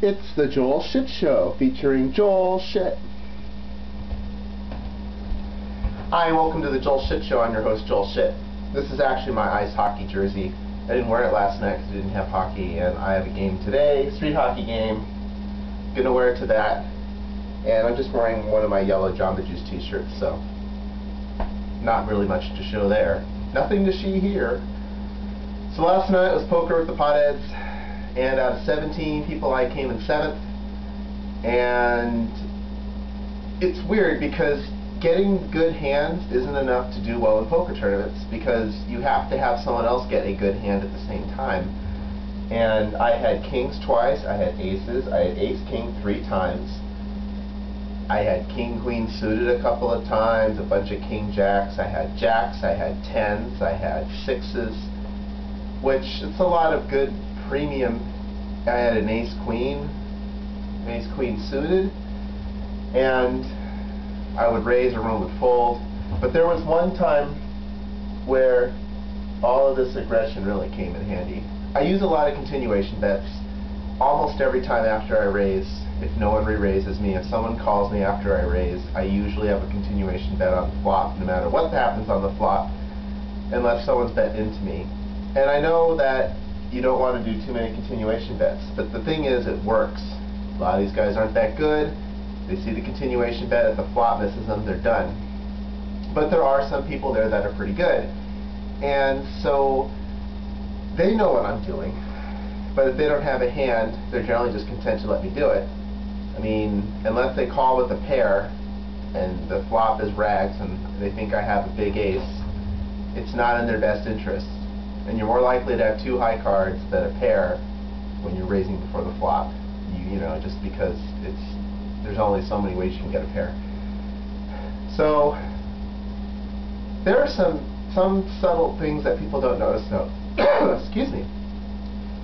It's the Joel Shit Show, featuring Joel Shit. Hi, and welcome to the Joel Shit Show. I'm your host, Joel Shit. This is actually my ice hockey jersey. I didn't wear it last night because I didn't have hockey, and I have a game today, street hockey game. Gonna wear it to that, and I'm just wearing one of my yellow Jamba Juice t-shirts, so not really much to show there. Nothing to see here. So last night was poker with the potheads, and out of 17 people I came in 7th, and it's weird because getting good hands isn't enough to do well in poker tournaments, because you have to have someone else get a good hand at the same time. And I had kings twice, I had aces, I had ace-king 3 times, I had king-queen suited a couple of times, a bunch of king-jacks, I had jacks, I had 10s, I had 6s, which it's a lot of good premium. I had an ace-queen suited, and I would raise or one would fold. But there was one time where all of this aggression really came in handy. I use a lot of continuation bets almost every time after I raise. If no one re-raises me, if someone calls me after I raise, I usually have a continuation bet on the flop, no matter what happens on the flop, unless someone's bet into me. And I know that you don't want to do too many continuation bets, but the thing is, it works. A lot of these guys aren't that good. They see the continuation bet, if the flop misses them, they're done. But there are some people there that are pretty good, and so they know what I'm doing. But if they don't have a hand, they're generally just content to let me do it. I mean, unless they call with a pair and the flop is rags and they think I have a big ace, it's not in their best interest. And you're more likely to have 2 high cards than a pair when you're raising before the flop. You know, just because there's only so many ways you can get a pair. So there are some subtle things that people don't notice. No, excuse me.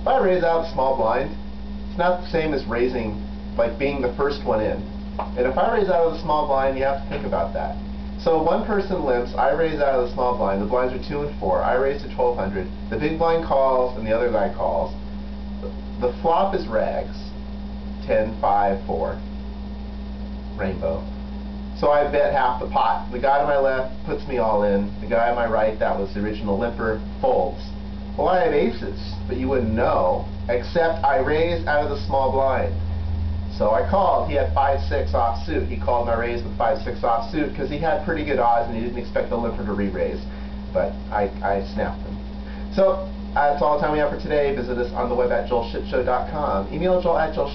If I raise out a small blind, it's not the same as raising, like being the first one in. And if I raise out of the small blind, you have to think about that. So one person limps, I raise out of the small blind, the blinds are 2 and 4, I raise to 1200, the big blind calls and the other guy calls. The flop is rags, 10, 5, 4, rainbow. So I bet half the pot. The guy to my left puts me all in, the guy on my right, that was the original limper, folds. Well, I have aces, but you wouldn't know, except I raised out of the small blind. So I called. He had 5-6 offsuit. He called my raise with 5-6 offsuit because he had pretty good odds and he didn't expect the limper to re-raise. But I snapped him. So that's all the time we have for today. Visit us on the web at joelshitshow.com. Email joel@joelshit.com.